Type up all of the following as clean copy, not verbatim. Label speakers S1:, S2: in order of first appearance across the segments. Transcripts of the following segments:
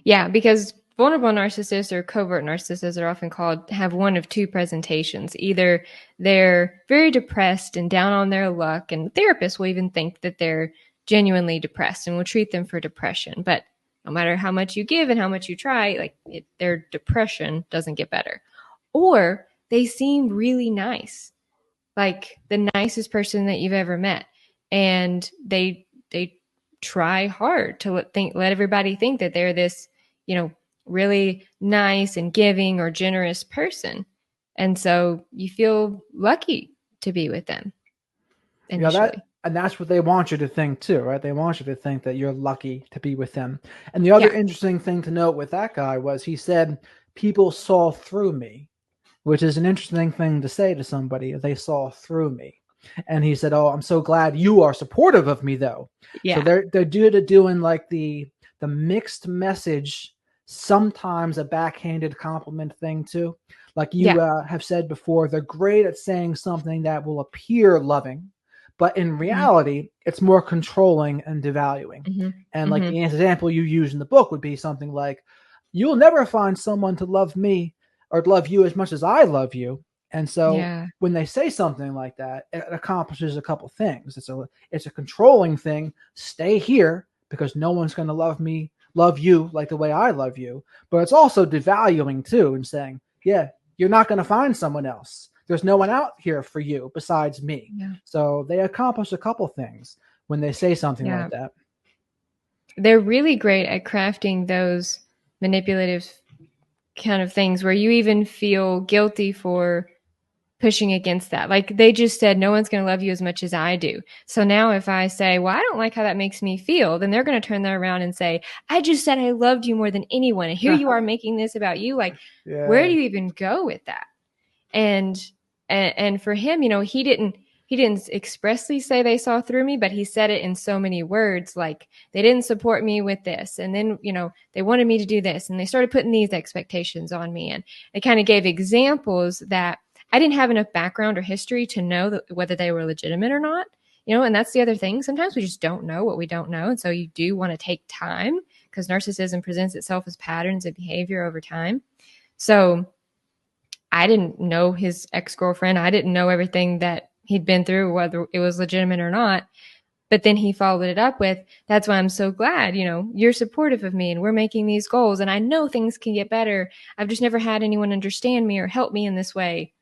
S1: Yeah, because vulnerable narcissists or covert narcissists are often called have one of two presentations. Either they're very depressed and down on their luck, and therapists will even think that they're genuinely depressed and will treat them for depression. But no matter how much you give and how much you try, their depression doesn't get better. Or they seem really nice, like the nicest person that you've ever met, and they try hard to let everybody think that they're this, really nice and giving or generous person. And so you feel lucky to be with them initially.
S2: And that's what they want you to think too, right? They want you to think that you're lucky to be with them. And the other interesting thing to note with that guy was he said, people saw through me, which is an interesting thing to say to somebody. They saw through me. And he said, oh, I'm so glad you are supportive of me, though. Yeah. So they're doing like the mixed message, sometimes a backhanded compliment thing too. Like you have said before, they're great at saying something that will appear loving, but in reality, it's more controlling and devaluing. And like the example you use in the book would be something like, you'll never find someone to love me or love you as much as I love you. And so when they say something like that, it accomplishes a couple things. It's a controlling thing. Stay here because no one's going to love you like the way I love you. But it's also devaluing too, and saying, yeah, you're not going to find someone else. There's no one out here for you besides me. Yeah. So they accomplish a couple things when they say something like that.
S1: They're really great at crafting those manipulative kind of things where you even feel guilty for pushing against that. Like they just said, no one's going to love you as much as I do. So now if I say, well, I don't like how that makes me feel, then they're going to turn that around and say, I just said I loved you more than anyone. And here you are making this about you. Like, where do you even go with that? And for him, he didn't expressly say they saw through me, but he said it in so many words, like they didn't support me with this. And then, they wanted me to do this and they started putting these expectations on me. And it kind of gave examples that I didn't have enough background or history to know whether they were legitimate or not, and that's the other thing. Sometimes we just don't know what we don't know. And so you do want to take time because narcissism presents itself as patterns of behavior over time. So I didn't know his ex-girlfriend. I didn't know everything that he'd been through, whether it was legitimate or not. But then he followed it up with, that's why I'm so glad, you're supportive of me and we're making these goals. And I know things can get better. I've just never had anyone understand me or help me in this way.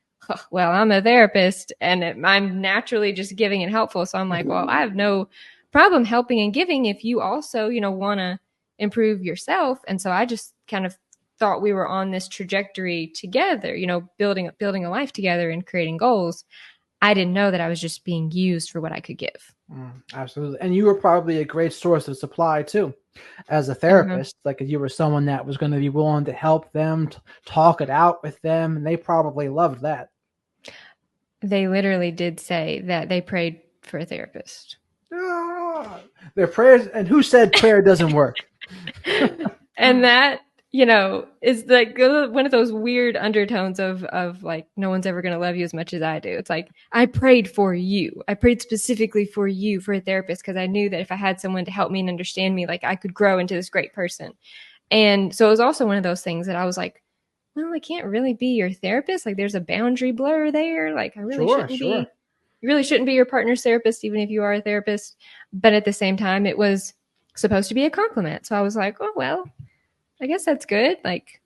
S1: Well, I'm a therapist and I'm naturally just giving and helpful. So I'm like, well, I have no problem helping and giving if you also, want to improve yourself. And so I just kind of thought we were on this trajectory together, building a life together and creating goals. I didn't know that I was just being used for what I could give.
S2: Absolutely. And you were probably a great source of supply too, as a therapist. Like you were someone that was going to be willing to help them, talk it out with them. And they probably loved that.
S1: They literally did say that they prayed for a therapist.
S2: Their prayers, and who said prayer doesn't work?
S1: And that, is like one of those weird undertones of like, no one's ever going to love you as much as I do. It's like, I prayed for you. I prayed specifically for you, for a therapist, because I knew that if I had someone to help me and understand me, like I could grow into this great person. And so it was also one of those things that I was like, well, I can't really be your therapist. Like there's a boundary blur there. Like I really shouldn't be. You really shouldn't be your partner's therapist, even if you are a therapist. But at the same time, it was supposed to be a compliment. So I was like, oh, well, I guess that's good. Like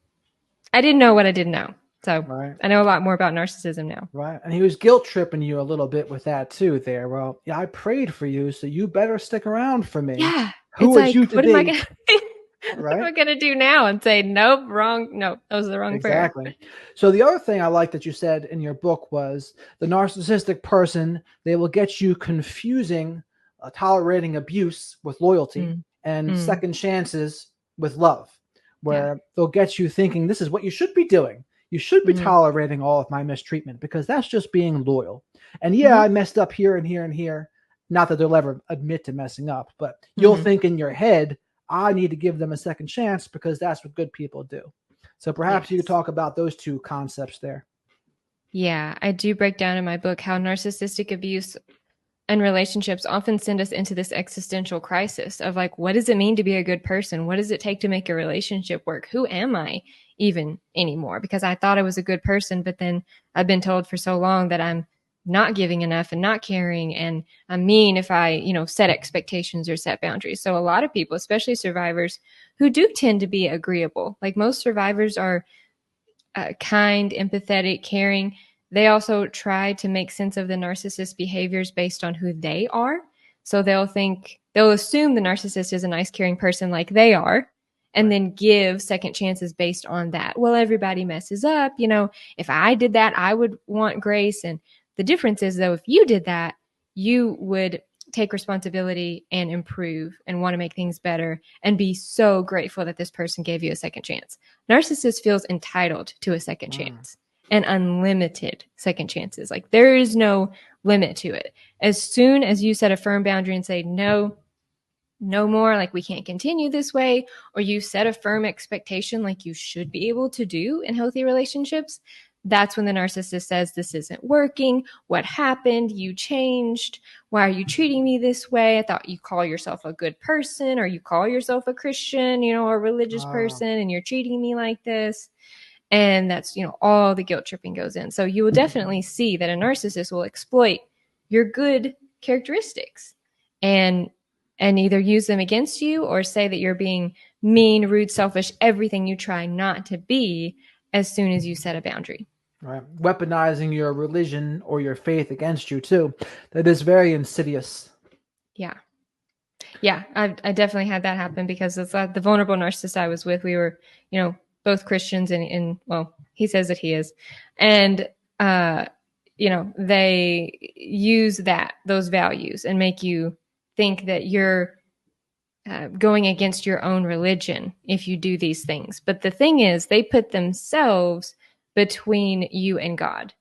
S1: I didn't know what I didn't know. So I know a lot more about narcissism now.
S2: Right. And he was guilt tripping you a little bit with that too there. Well, yeah, I prayed for you, so you better stick around for me.
S1: Yeah.
S2: Who are you to
S1: what
S2: be?
S1: Am I gonna What am I going to do now? And say, nope, wrong. No, that was the wrong prayer.
S2: Exactly. So the other thing I like that you said in your book was the narcissistic person, they will get you confusing tolerating abuse with loyalty and second chances with love, where they'll get you thinking this is what you should be doing. You should be tolerating all of my mistreatment because that's just being loyal. And I messed up here and here and here. Not that they'll ever admit to messing up, but you'll think in your head, I need to give them a second chance because that's what good people do. So perhaps you could talk about those two concepts there.
S1: Yeah, I do break down in my book how narcissistic abuse and relationships often send us into this existential crisis of like, what does it mean to be a good person? What does it take to make a relationship work? Who am I even anymore? Because I thought I was a good person, but then I've been told for so long that I'm not giving enough and not caring, and I'm mean if I, set expectations or set boundaries. So a lot of people, especially survivors, who do tend to be agreeable, like most survivors are kind, empathetic, caring. They also try to make sense of the narcissist's behaviors based on who they are. So they'll assume the narcissist is a nice, caring person like they are, and then give second chances based on that. Well, everybody messes up. If I did that, I would want grace. And the difference is, though, if you did that, you would take responsibility and improve and want to make things better and be so grateful that this person gave you a second chance. Narcissist feels entitled to a second chance and unlimited second chances. Like there is no limit to it. As soon as you set a firm boundary and say, no more, like we can't continue this way, or you set a firm expectation like you should be able to do in healthy relationships, that's when the narcissist says, this isn't working. What happened? You changed. Why are you treating me this way? I thought you call yourself a good person, or you call yourself a Christian, a religious person, and you're treating me like this. And that's, all the guilt tripping goes in. So you will definitely see that a narcissist will exploit your good characteristics and either use them against you or say that you're being mean, rude, selfish, everything you try not to be as soon as you set a boundary.
S2: Right. Weaponizing your religion or your faith against you too. That is very insidious.
S1: Yeah. Yeah. I definitely had that happen because it's the vulnerable narcissist I was with. We were, both Christians and well, he says that he is. And, they use those values and make you think that you're going against your own religion if you do these things. But the thing is, they put themselves between you and God.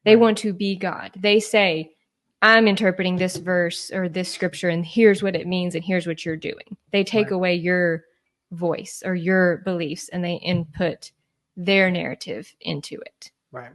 S1: They want to be God. They say, I'm interpreting this verse or this scripture, and here's what it means, and here's what you're doing. They take away your voice or your beliefs, and they input their narrative into it.
S2: Right.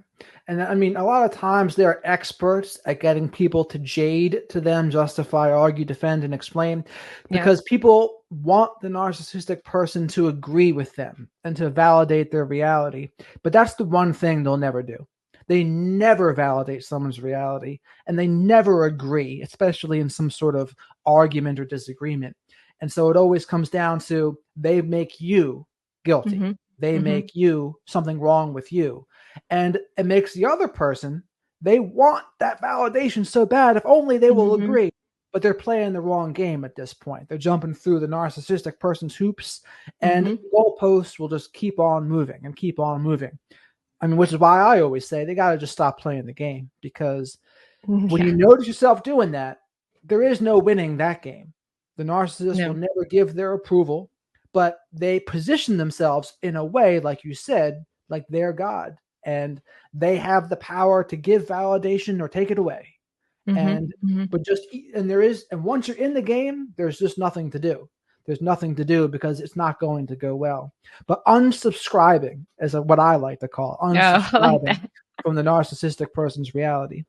S2: And I mean, a lot of times they're experts at getting people to jade to them, justify, argue, defend, and explain, because people want the narcissistic person to agree with them and to validate their reality. But that's the one thing they'll never do. They never validate someone's reality, and they never agree, especially in some sort of argument or disagreement. And so it always comes down to they make you guilty. Mm-hmm. They make you something wrong with you. And it makes the other person, they want that validation so bad, if only they will agree. But they're playing the wrong game at this point. They're jumping through the narcissistic person's hoops, and goalposts will just keep on moving and keep on moving. I mean, which is why I always say they got to just stop playing the game, because when you notice yourself doing that, there is no winning that game. The narcissist will never give their approval, but they position themselves in a way, like you said, like they're God, and they have the power to give validation or take it away. And once you're in the game, there's just nothing to do. There's nothing to do because it's not going to go well. But unsubscribing is what I like to call unsubscribing from the narcissistic person's reality.